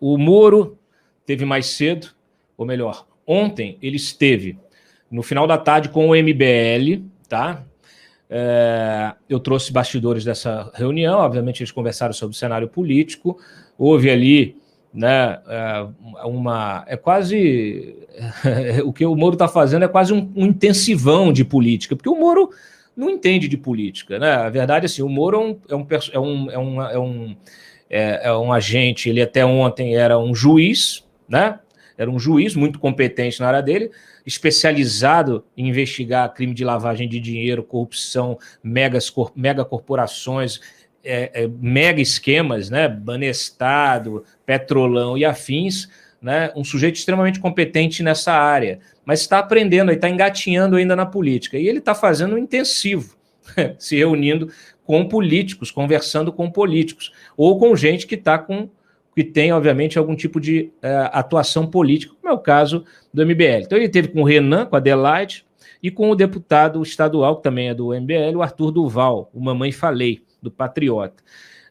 O Moro teve mais cedo, ou melhor, ontem ele esteve no final da tarde com o MBL, tá? Eu trouxe bastidores dessa reunião, obviamente eles conversaram sobre o cenário político, houve ali, né, é quase, o que o Moro está fazendo é quase um intensivão de política, porque o Moro não entende de política, né? A verdade é assim, o Moro é um agente, ele até ontem era um juiz, né? Era um juiz muito competente na área dele, especializado em investigar crime de lavagem de dinheiro, corrupção, mega corporações, mega esquemas, né? Banestado, Petrolão e afins, né? Um sujeito extremamente competente nessa área, mas está aprendendo, está engatinhando ainda na política. E ele está fazendo um intensivo, se reunindo com políticos, conversando com políticos, ou com gente que tem, obviamente, algum tipo de atuação política, como é o caso do MBL. Então ele teve com o Renan, com a Adelaide, e com o deputado estadual, que também é do MBL, o Arthur Duval, o Mamãe Falei, do Patriota.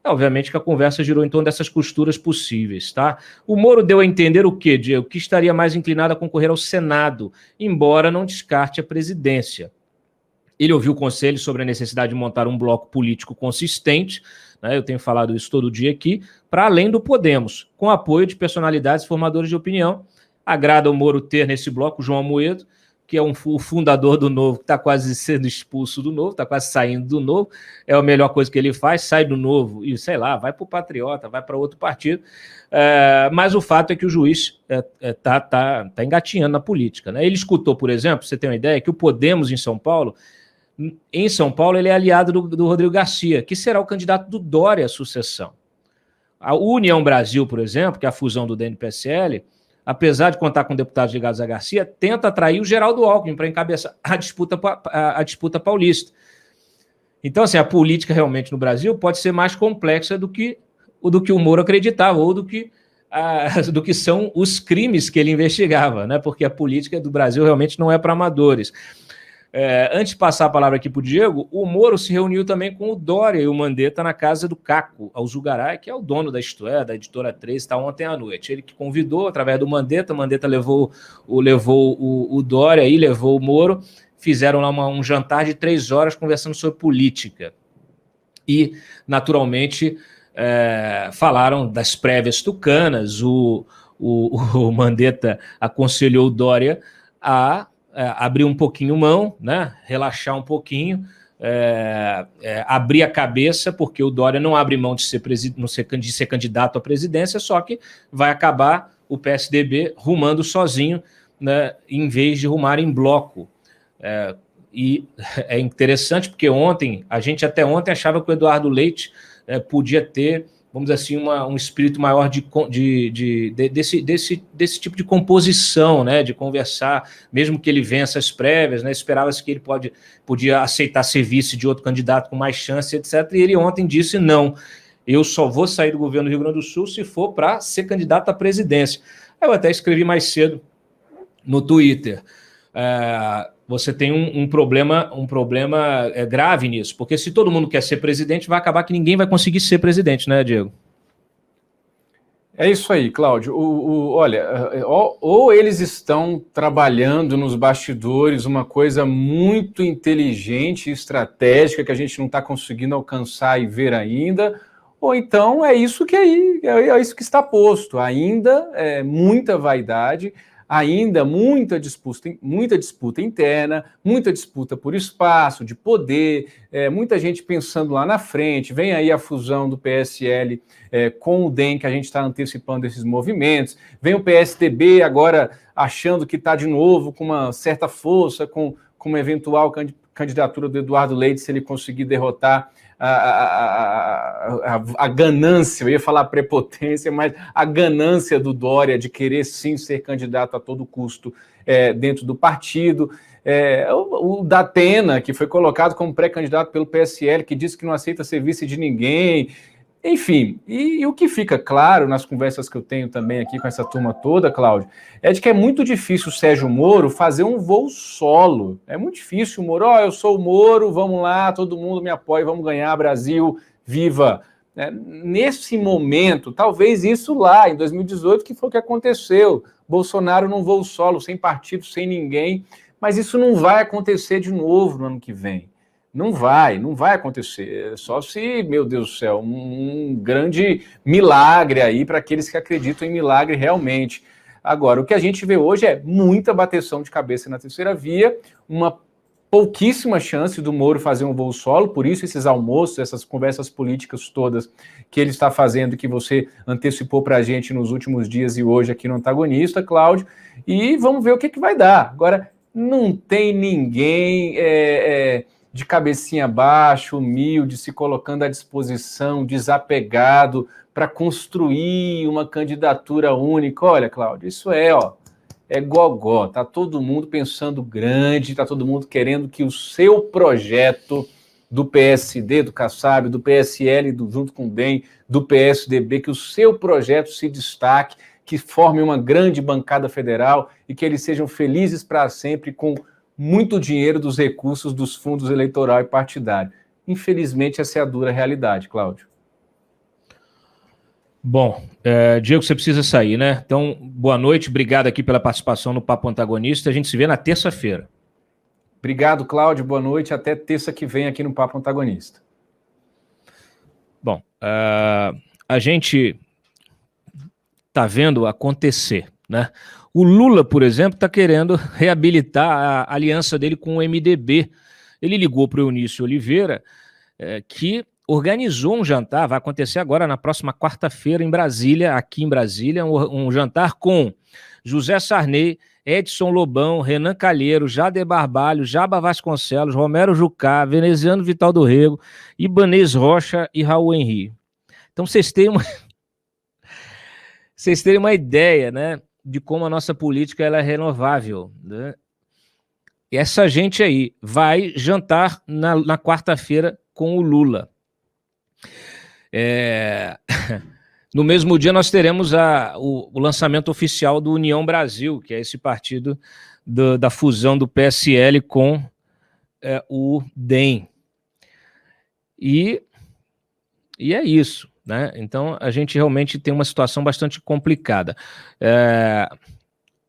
Obviamente que a conversa girou em torno dessas costuras possíveis, tá? O Moro deu a entender o quê, Diego? Que estaria mais inclinado a concorrer ao Senado, embora não descarte a presidência. Ele ouviu o conselho sobre a necessidade de montar um bloco político consistente, né? Eu tenho falado isso todo dia aqui, para além do Podemos, com apoio de personalidades formadores de opinião. Agrada o Moro ter nesse bloco o João Amoedo, que é o fundador do Novo, que está quase sendo expulso do Novo, está quase saindo do Novo, é a melhor coisa que ele faz, sai do Novo e, sei lá, vai para o Patriota, vai para outro partido, mas o fato é que o juiz está engatinhando na política, né? Ele escutou, por exemplo, você tem uma ideia, que o Podemos em São Paulo, ele é aliado do Rodrigo Garcia, que será o candidato do Dória à sucessão. A União Brasil, por exemplo, que é a fusão do DN-PSL, apesar de contar com deputados ligados a Garcia, tenta atrair o Geraldo Alckmin para encabeçar a disputa paulista. Então, assim, a política realmente no Brasil pode ser mais complexa do que o Moro acreditava, ou do que são os crimes que ele investigava, né? Porque a política do Brasil realmente não é para amadores. Antes de passar a palavra aqui para o Diego, o Moro se reuniu também com o Dória e o Mandetta na casa do Caco Alzugaray, que é o dono da Isto É, da Editora 3, está ontem à noite. Ele que convidou através do Mandetta, o Mandetta levou o Dória e levou o Moro, fizeram lá um jantar de 3 horas conversando sobre política. E, naturalmente, falaram das prévias tucanas, o Mandetta aconselhou o Dória a abrir um pouquinho mão, né? Relaxar um pouquinho, abrir a cabeça, porque o Dória não abre mão de ser candidato à presidência, só que vai acabar o PSDB rumando sozinho, né? Em vez de rumar em bloco. E é interessante porque a gente até ontem achava que o Eduardo Leite podia ter, vamos dizer assim, um espírito maior desse tipo de composição, né, de conversar, mesmo que ele vença as prévias, né, esperava-se que ele podia aceitar ser vice de outro candidato com mais chance, etc. E ele ontem disse, não, eu só vou sair do governo do Rio Grande do Sul se for para ser candidato à presidência. Eu até escrevi mais cedo no Twitter, você tem um problema grave nisso, porque se todo mundo quer ser presidente, vai acabar que ninguém vai conseguir ser presidente, né, Diego? É isso aí, Cláudio. Olha, ou eles estão trabalhando nos bastidores uma coisa muito inteligente e estratégica que a gente não está conseguindo alcançar e ver ainda, ou então é isso que está posto. Ainda muita vaidade, ainda muita disputa interna, muita disputa por espaço, de poder, muita gente pensando lá na frente. Vem aí a fusão do PSL com o DEM, que a gente está antecipando esses movimentos. Vem o PSDB agora achando que está de novo com uma certa força, com uma eventual candidatura do Eduardo Leite, se ele conseguir derrotar a ganância, eu ia falar prepotência, mas a ganância do Dória de querer sim ser candidato a todo custo dentro do partido. O Datena, que foi colocado como pré-candidato pelo PSL, que disse que não aceita ser vice de ninguém. Enfim, e o que fica claro nas conversas que eu tenho também aqui com essa turma toda, Cláudio, é de que é muito difícil o Sérgio Moro fazer um voo solo. É muito difícil o Moro, eu sou o Moro, vamos lá, todo mundo me apoia, vamos ganhar, Brasil, viva! né? Nesse momento, talvez isso lá, em 2018, que foi o que aconteceu. Bolsonaro num voo solo, sem partido, sem ninguém, mas isso não vai acontecer de novo no ano que vem. Não vai acontecer. Só se, meu Deus do céu, um grande milagre aí para aqueles que acreditam em milagre realmente. Agora, o que a gente vê hoje é muita bateção de cabeça na terceira via, uma pouquíssima chance do Moro fazer um voo solo, por isso esses almoços, essas conversas políticas todas que ele está fazendo, que você antecipou para a gente nos últimos dias e hoje aqui no Antagonista, Cláudio, e vamos ver o que vai dar. Agora, não tem ninguém de cabecinha baixa, humilde, se colocando à disposição, desapegado, para construir uma candidatura única. Olha, Cláudio, isso é gogó, tá todo mundo pensando grande, tá todo mundo querendo que o seu projeto do PSD, do Kassab, do PSL, junto com o DEM, do PSDB, que o seu projeto se destaque, que forme uma grande bancada federal e que eles sejam felizes para sempre com muito dinheiro dos recursos dos fundos eleitoral e partidário. Infelizmente, essa é a dura realidade, Cláudio. Bom, Diego, você precisa sair, né? Então, boa noite, obrigado aqui pela participação no Papo Antagonista. A gente se vê na terça-feira. Obrigado, Cláudio, boa noite. Até terça que vem aqui no Papo Antagonista. Bom, a gente está vendo acontecer, né? O Lula, por exemplo, está querendo reabilitar a aliança dele com o MDB. Ele ligou para o Eunício Oliveira, que organizou um jantar, vai acontecer agora na próxima quarta-feira em Brasília, aqui em Brasília, um jantar com José Sarney, Edson Lobão, Renan Calheiro, Jader Barbalho, Jaba Vasconcelos, Romero Jucá, Veneziano Vital do Rego, Ibanez Rocha e Raul Henri. Então vocês terem uma ideia, né, de como a nossa política ela é renovável, né? E essa gente aí vai jantar na quarta-feira com o Lula. No mesmo dia nós teremos o lançamento oficial do União Brasil, que é esse partido da fusão do PSL com o DEM. E é isso, né? Então a gente realmente tem uma situação bastante complicada.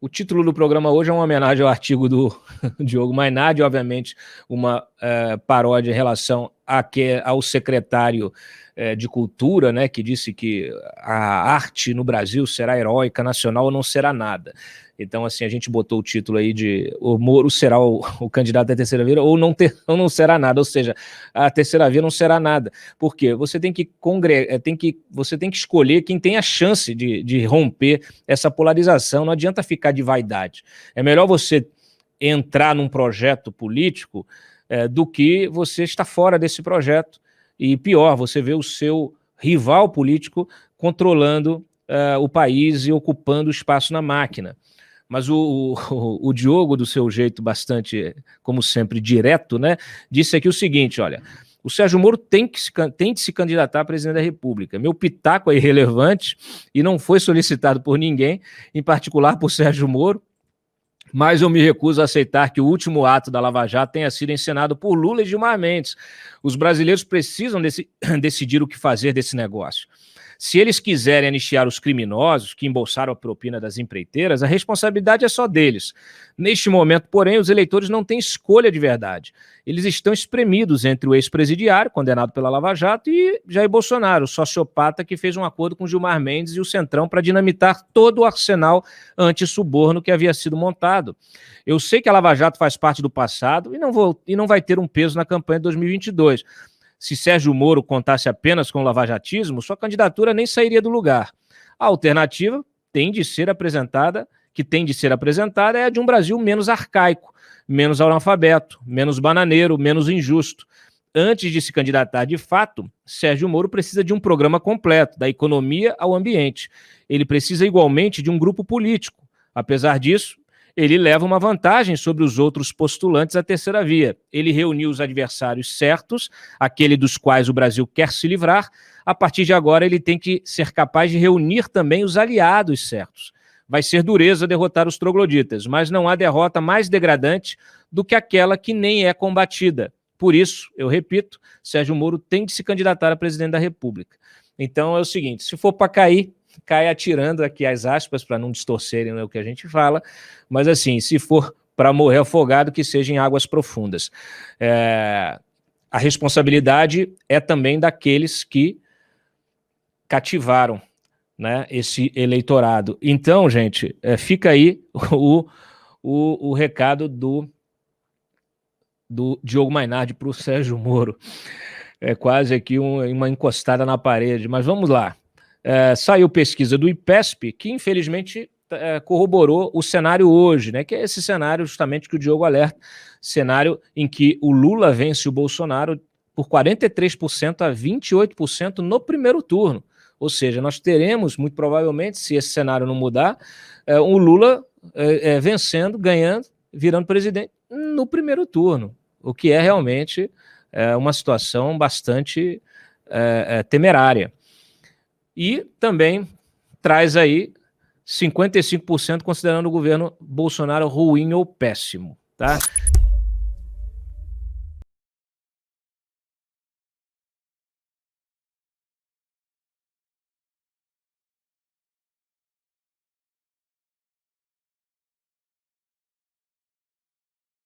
O título do programa hoje é uma homenagem ao artigo do Diogo Mainardi, obviamente uma paródia em relação ao secretário de Cultura, né, que disse que a arte no Brasil será heróica, nacional ou não será nada. Então, assim, a gente botou o título aí de o Moro será o candidato da terceira via ou não será nada, ou seja, a terceira via não será nada. Por quê? Você tem que escolher quem tem a chance de romper essa polarização, não adianta ficar de vaidade. É melhor você entrar num projeto político do que você estar fora desse projeto. E pior, você vê o seu rival político controlando o país e ocupando espaço na máquina. Mas o Diogo, do seu jeito bastante, como sempre, direto, né, disse aqui o seguinte, olha, o Sérgio Moro tem de se candidatar a presidente da República. Meu pitaco é irrelevante e não foi solicitado por ninguém, em particular por Sérgio Moro, mas eu me recuso a aceitar que o último ato da Lava Jato tenha sido encenado por Lula e Gilmar Mendes. Os brasileiros precisam decidir o que fazer desse negócio. Se eles quiserem anistiar os criminosos que embolsaram a propina das empreiteiras, a responsabilidade é só deles. Neste momento, porém, os eleitores não têm escolha de verdade. Eles estão espremidos entre o ex-presidiário, condenado pela Lava Jato, e Jair Bolsonaro, o sociopata que fez um acordo com Gilmar Mendes e o Centrão para dinamitar todo o arsenal anti-suborno que havia sido montado. Eu sei que a Lava Jato faz parte do passado e não vai ter um peso na campanha de 2022. Se Sérgio Moro contasse apenas com o lavajatismo, sua candidatura nem sairia do lugar. A alternativa que tem de ser apresentada é a de um Brasil menos arcaico, menos analfabeto, menos bananeiro, menos injusto. Antes de se candidatar de fato, Sérgio Moro precisa de um programa completo, da economia ao ambiente. Ele precisa igualmente de um grupo político. Apesar disso, ele leva uma vantagem sobre os outros postulantes à terceira via. Ele reuniu os adversários certos, aquele dos quais o Brasil quer se livrar. A partir de agora, ele tem que ser capaz de reunir também os aliados certos. Vai ser dureza derrotar os trogloditas, mas não há derrota mais degradante do que aquela que nem é combatida. Por isso, eu repito, Sérgio Moro tem de se candidatar a presidente da República. Então é o seguinte, se for para cair, cai atirando aqui as aspas, para não distorcerem, né, o que a gente fala, mas assim, se for para morrer afogado, que seja em águas profundas. A responsabilidade é também daqueles que cativaram, né, esse eleitorado. Então, gente, fica aí o recado do Diogo Mainardi para o Sérgio Moro. É quase aqui uma encostada na parede, mas vamos lá. Saiu pesquisa do IPESP, que infelizmente corroborou o cenário hoje, né? Que é esse cenário justamente que o Diogo alerta, cenário em que o Lula vence o Bolsonaro por 43% a 28% no primeiro turno. Ou seja, nós teremos, muito provavelmente, se esse cenário não mudar, o Lula vencendo, ganhando, virando presidente no primeiro turno, o que é realmente uma situação bastante temerária. E também traz aí 55% considerando o governo Bolsonaro ruim ou péssimo, tá?